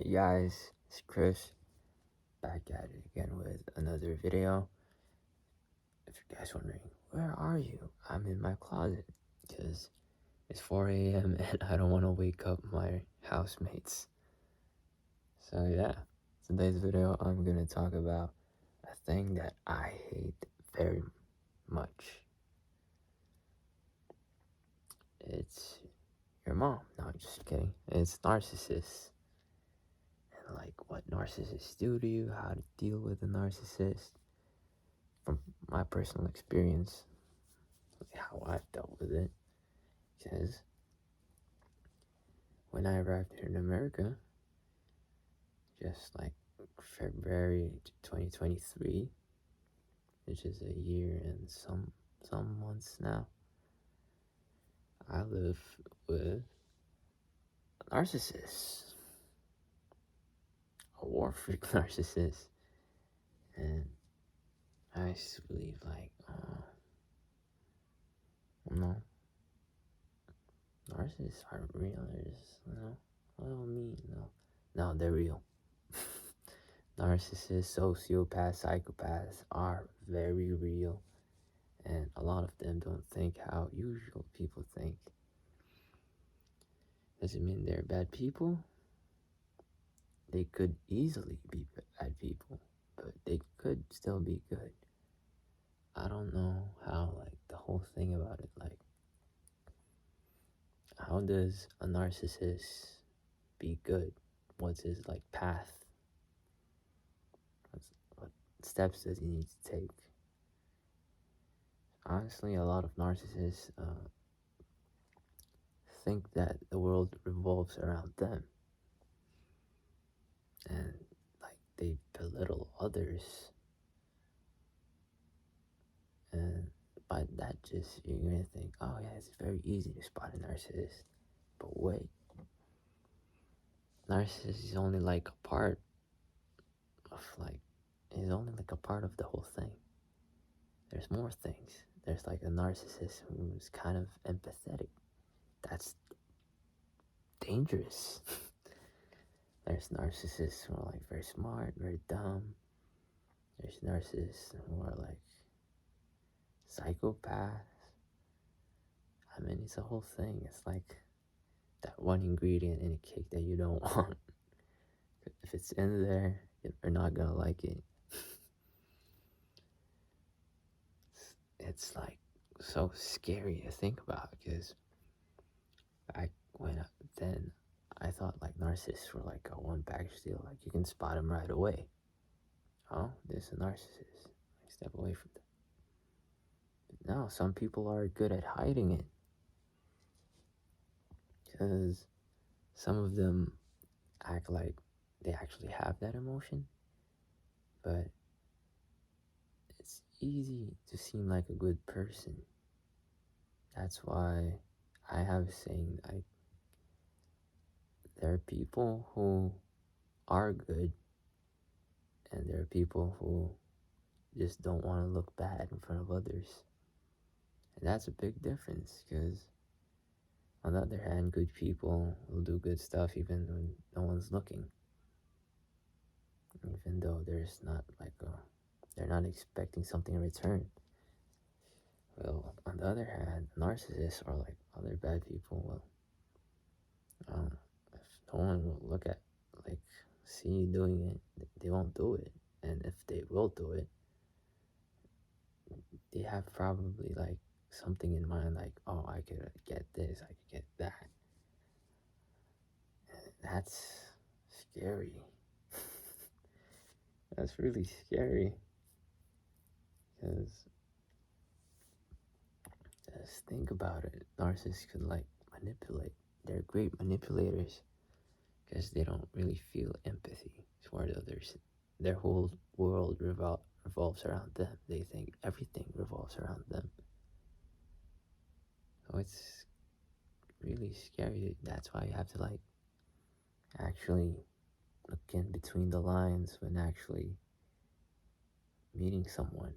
Hey guys, it's Chris, back at it again with another video. If you guys wondering, where are you? I'm in my closet, because it's 4 a.m. and I don't want to wake up my housemates. So yeah, today's video I'm going to talk about a thing that I hate very much. It's your mom. No, just kidding. It's narcissists. And like what narcissists do to you, how to deal with a narcissist. From my personal experience, how I've dealt with it, because when I arrived here in America, just like February 2023, which is a year and some months now, I live with a narcissist, a war freak narcissist, and I used to believe like, oh, no, narcissists aren't real. What do I mean? No, they're real. Narcissists, sociopaths, psychopaths are very real, and a lot of them don't think how usual people think. Does it mean they're bad people? They could easily be bad people, but they could still be good. I don't know how, like, the whole thing about it, like, how does a narcissist be good? What's his, like, path? What steps does he need to take? Honestly, a lot of narcissists think that the world revolves around them, and like they belittle others, and by that just you're gonna think, oh yeah, it's very easy to spot a narcissist. But wait, narcissist is only like a part of a part of the whole thing. There's more things. There's like a narcissist who's kind of empathetic. That's dangerous. There's narcissists who are like very smart, very dumb. There's narcissists who are like psychopaths. I mean, it's a whole thing. It's like that one ingredient in a cake that you don't want. If it's in there, you're not gonna like it. It's like so scary to think about, because back then I thought like narcissists were like a one package deal. Like you can spot them right away. Oh, this is a narcissist. Like, step away from them. But now some people are good at hiding it, because some of them act like they actually have that emotion, but it's easy to seem like a good person. That's why I have a saying, like, there are people who are good, and there are people who just don't want to look bad in front of others. And that's a big difference, because on the other hand, good people will do good stuff even when no one's looking. Even though there's not they're not expecting something in return. Well, on the other hand, narcissists or like other bad people, well, if no one will look at, like, see you doing it, they won't do it. And if they will do it, they have probably like something in mind, like, oh, I could get this, I could get that. And that's scary. That's really scary, because just think about it. Narcissists could like manipulate. They're great manipulators, because they don't really feel empathy toward others. Their whole world revolves around them. They think everything revolves around them. So it's really scary. That's why you have to like actually look in between the lines when actually meeting someone.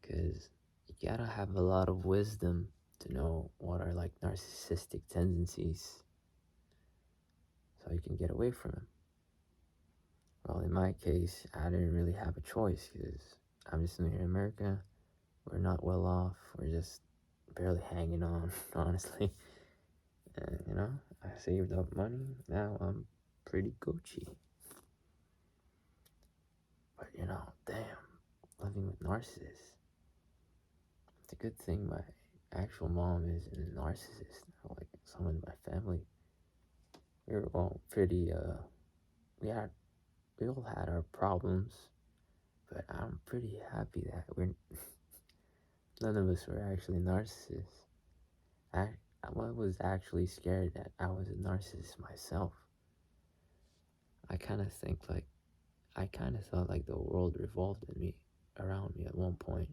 Because you gotta have a lot of wisdom to know what are like narcissistic tendencies. so you can get away from him. Well, in my case, I didn't really have a choice because I'm just new here in America. We're not well off. We're just barely hanging on, honestly. And, you know, I saved up money. Now I'm pretty Gucci. But, you know, damn, living with narcissists. It's a good thing my actual mom is a narcissist. Like, someone in my family. We were all pretty, we all had our problems. But I'm pretty happy that none of us were actually narcissists. I was actually scared that I was a narcissist myself. I kind of thought like the world revolved around me at one point.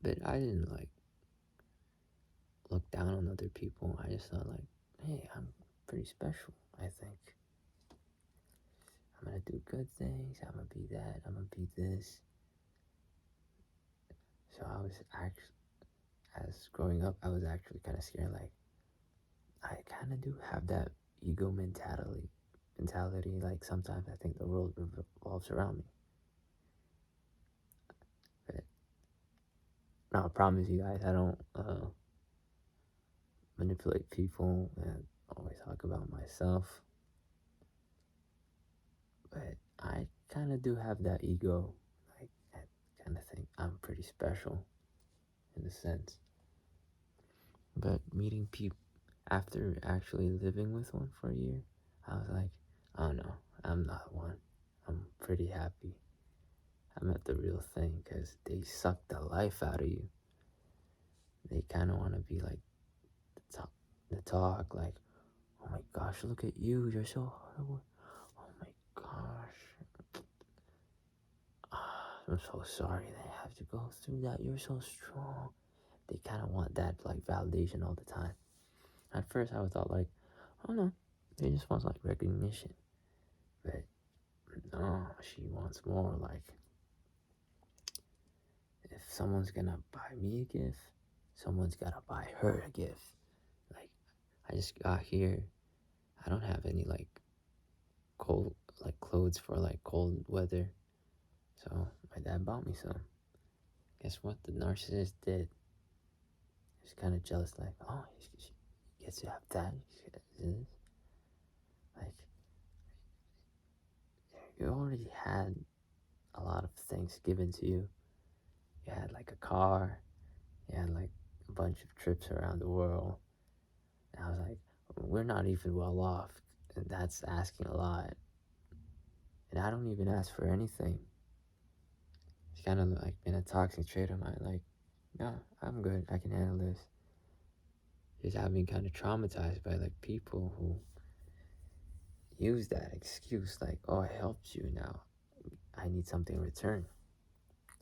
But I didn't like look down on other people. I just thought like, hey, I'm pretty special, I think. I'm gonna do good things, I'm gonna be that, I'm gonna be this. So as growing up, I was actually kind of scared, like, I kind of do have that ego mentality. Like, sometimes I think the world revolves around me. But no, I promise you guys, I don't manipulate people and always talk about myself. But I kind of do have that ego. Like, I kind of think I'm pretty special in a sense. But meeting people after actually living with one for a year, I was like, oh no, I'm not one. I'm pretty happy. I met the real thing because they suck the life out of you. They kind of want to be like the talk, like, oh my gosh, look at you, you're so hard. Oh my gosh, I'm so sorry they have to go through that. You're so strong. They kind of want that like validation all the time. At first, I thought like, oh no, they just want like recognition. But no, she wants more. Like, if someone's gonna buy me a gift, someone's gotta buy her a gift. Like, I just got here. I don't have any like cold like clothes for like cold weather. So my dad bought me some. Guess what the narcissist did? He was kind of jealous, like, oh, she gets to have that. She gets this. Like, you already had a lot of things given to you. You had like a car. You had like a bunch of trips around the world. And I was like, we're not even well off, and that's asking a lot. And I don't even ask for anything. It's kind of like been a toxic trait of mine. Like, no, I'm good. I can handle this. Because I've been kind of traumatized by like people who use that excuse, like, oh, I helped you, now I need something in return.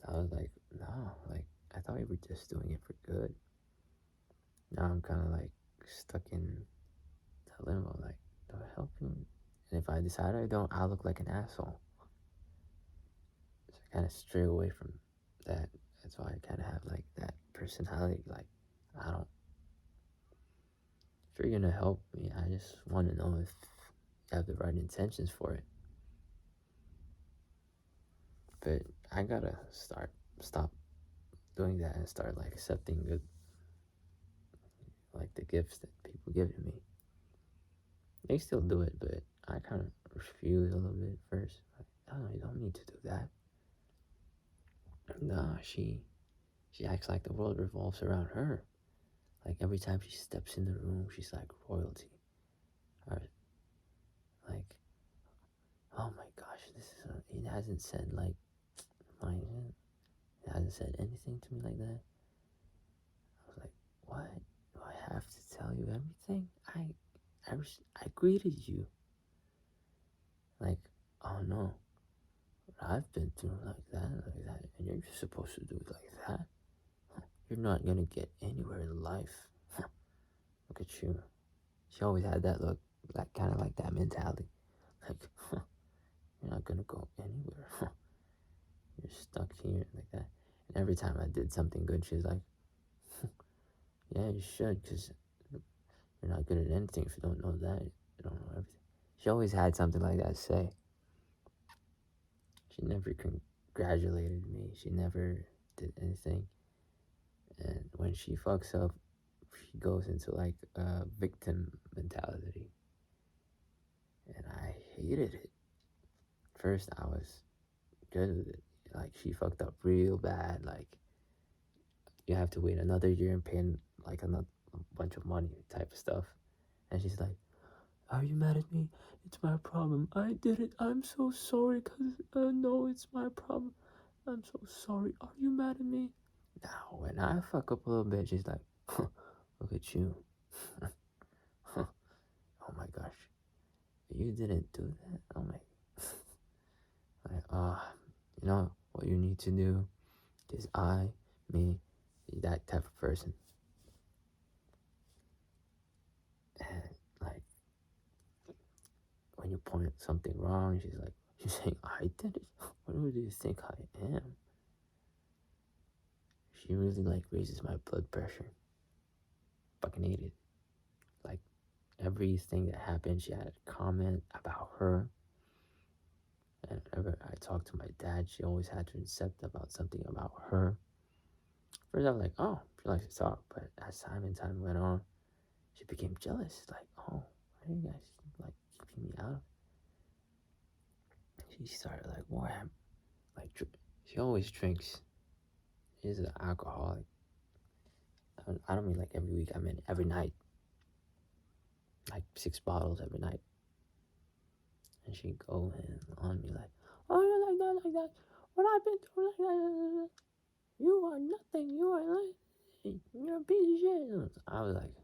I was like, no, like, I thought you were just doing it for good. Now I'm kind of like stuck in the limbo, like, do I help you? And if I decide I don't, I'll look like an asshole. So I kind of stray away from that. That's why I kind of have like that personality. Like, I don't, if you're gonna help me, I just want to know if you have the right intentions for it. But I gotta stop doing that and start like accepting good, like the gifts that people give to me. They still do it, but I kind of refuse a little bit first. Like, oh, you don't need to do that. Nah, she acts like the world revolves around her. Like, every time she steps in the room, she's like royalty. Or like, oh my gosh, it hasn't said like it hasn't said anything to me like that. I was like, what? Do I have to tell you everything? I greeted you. Like, oh no, I've been through like that, and you're just supposed to do it like that. You're not gonna get anywhere in life. Look at you. She always had that look, like kind of like that mentality. Like, you're not gonna go anywhere. You're stuck here like that. And every time I did something good, she was like, yeah, you should, because You're not good at anything if you don't know that. You don't know everything. She always had something like that to say. She never congratulated me. She never did anything. And when she fucks up, she goes into like a victim mentality. And I hated it. First, I was good with it. Like, she fucked up real bad. Like, you have to wait another year and pay like a bunch of money type of stuff. And she's like, are you mad at me? It's my problem. I did it. I'm so sorry because no, it's my problem. I'm so sorry. Are you mad at me? Now, when I fuck up a little bit, she's like, huh, look at you. Huh. Oh my gosh. You didn't do that? Oh my. Like, you know what you need to do is me, be that type of person. And like, when you point something wrong, she's like, you're saying I did it? What do you think I am? She really like raises my blood pressure. Fucking hate it. Like, everything that happened, she had a comment about her. And whenever I talked to my dad, she always had to insist about something about her. First, I was like, oh, she likes to talk. But as time and time went on, she became jealous. Like, oh, why are you guys like keeping me out? She started like, why? Like, she always drinks. She's an alcoholic. I don't mean like every week. I mean every night. Like 6 bottles every night. And she'd go in on me like, oh, you're like that, like that. What I've been through, like that. You are nothing. You are like, you're a piece of shit. I was like,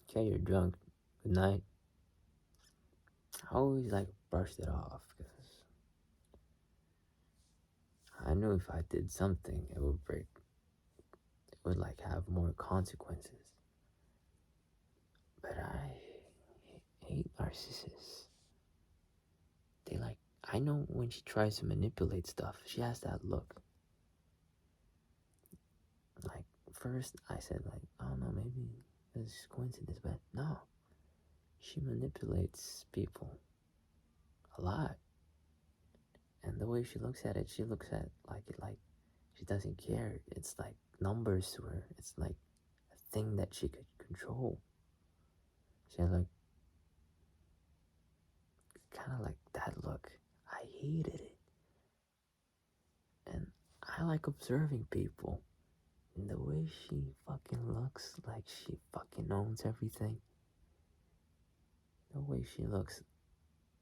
okay, you're drunk. Good night. I always like brushed it off because I knew if I did something, it would break. It would like have more consequences. But I hate narcissists. They like, I know when she tries to manipulate stuff, she has that look. Like, first I said like, I don't know, maybe it's coincidence, but no. She manipulates people a lot. And the way she looks at it, she looks at like it like she doesn't care. It's like numbers to her. It's like a thing that she could control. She had like kind of like that look. I hated it. And I like observing people. And the way she fucking looks like she fucking owns everything. The way she looks,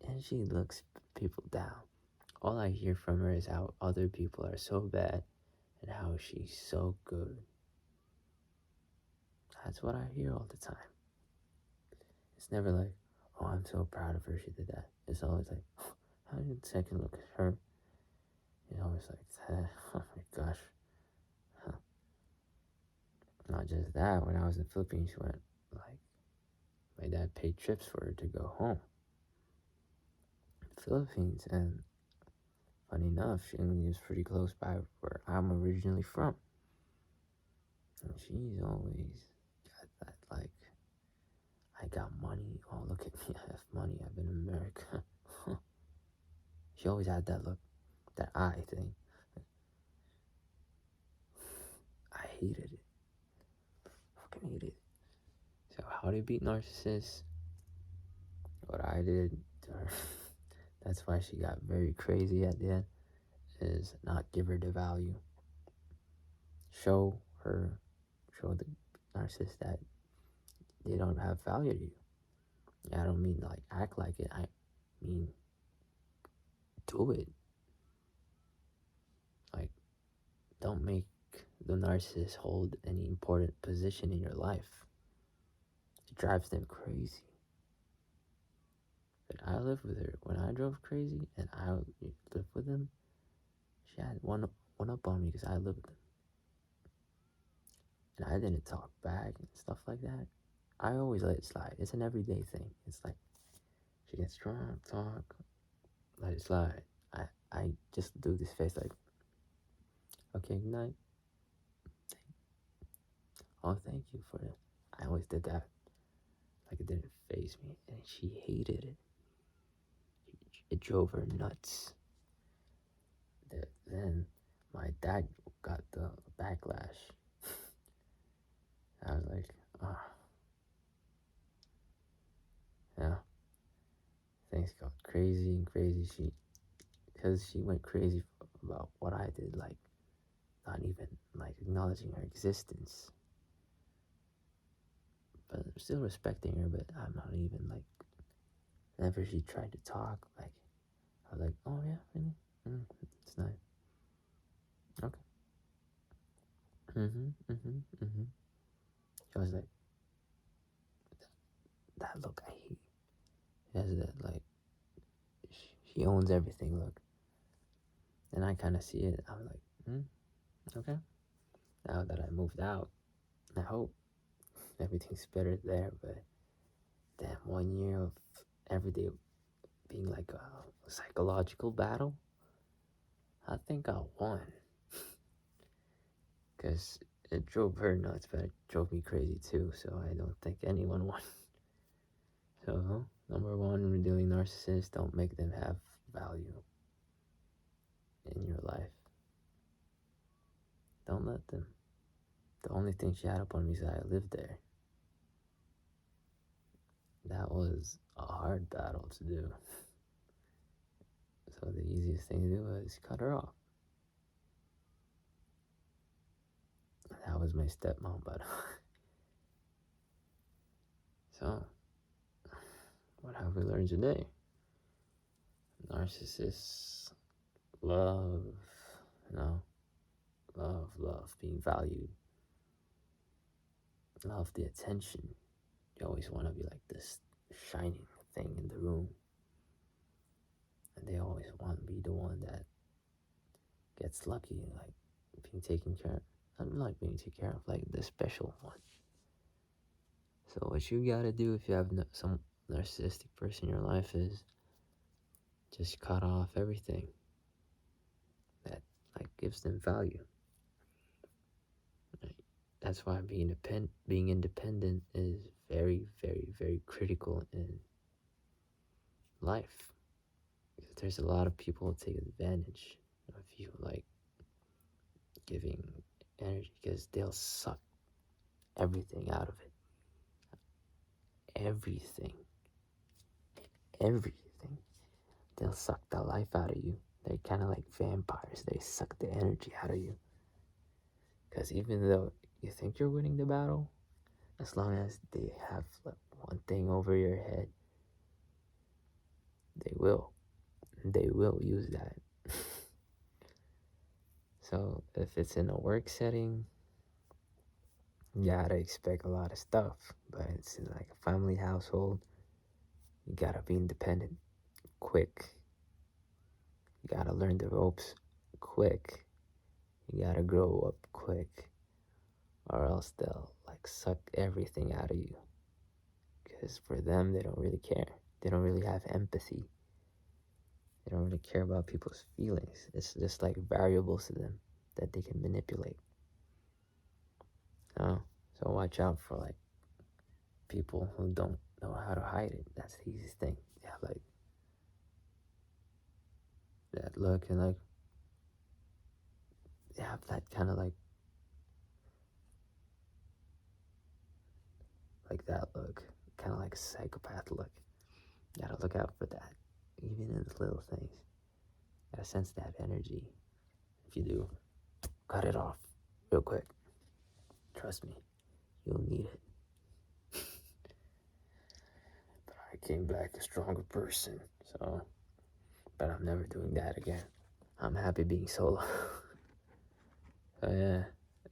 and she looks people down. All I hear from her is how other people are so bad and how she's so good. That's what I hear all the time. It's never like, oh, I'm so proud of her, she did that. It's always like, how did you second look at her? It's always like, oh my gosh. Huh. Not just that, when I was in the Philippines, she went, like, my dad paid trips for her to go home. Philippines, and funny enough, she lives pretty close by where I'm originally from. And she's always got that, like, I got money. Oh, look at me, I have money. I've been in America. She always had that look, that eye thing. I hated it. Fucking hated it. So how to beat narcissists? What I did to her, that's why she got very crazy at the end, is not give her the value. Show the narcissist that they don't have value to you. I don't mean like act like it. I mean do it. Like, don't make the narcissist hold any important position in your life. It drives them crazy. But I lived with her. When I drove crazy and I lived with them, she had one up on me because I lived with them. And I didn't talk back and stuff like that. I always let it slide. It's an everyday thing. It's like, she gets drunk, talk, let it slide. I just do this face like, okay, good night. Oh, thank you for it. I always did that. Like, it didn't faze me, and she hated it. It drove her nuts. Then my dad got the backlash. I was like, yeah, things got crazy and crazy. Because she went crazy about what I did, like, not even, like, acknowledging her existence. But I'm still respecting her, but I'm not even, like, whenever she tried to talk, like, I was like, oh yeah, really? It's nice. Okay. She was like, that look, I hate. She has that, like, she owns everything look. And I kind of see it. I'm like, okay. Now that I moved out, I hope everything's better there. But damn, 1 year of every day being like a psychological battle, I think I won. Because it drove her nuts, but it drove me crazy too. So I don't think anyone won. So, number one, when dealing narcissists, don't make them have value in your life. Don't let them. The only thing she had up on me is that I lived there. That was a hard battle to do. So the easiest thing to do was cut her off. That was my stepmom, but so what have we learned today? Narcissists love, love being valued, love the attention. You always want to be like this shining thing in the room, and they always want to be the one that gets lucky, like being taken care of. I'm like being taken care of, like the special one. So what you gotta do if you have some narcissistic person in your life is just cut off everything that like gives them value. Right? That's why being independent is very, very, very critical in life. Because there's a lot of people who take advantage of you, like giving energy, because they'll suck everything out of it. Everything. They'll suck the life out of you. They're kind of like vampires. They suck the energy out of you. Because even though you think you're winning the battle, as long as they have like one thing over your head, they will use that. So if it's in a work setting, you gotta expect a lot of stuff. But it's in like a family household, you gotta be independent quick. You gotta learn the ropes quick. You gotta grow up quick, or else they'll like suck everything out of you. Because for them, they don't really care. They don't really have empathy. They don't really care about people's feelings. It's just like variables to them that they can manipulate. So watch out for like people who don't know how to hide it. That's the easiest thing. Yeah, like that look, and like they have that kind of like that look, kind of like psychopath look. You gotta look out for that, even in the little things. You gotta sense that energy. If you do, cut it off real quick. Trust me, you'll need it. But I came back a stronger person, so, but I'm never doing that again. I'm happy being solo. So yeah,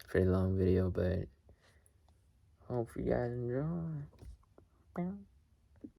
pretty long video, but hope you guys enjoy.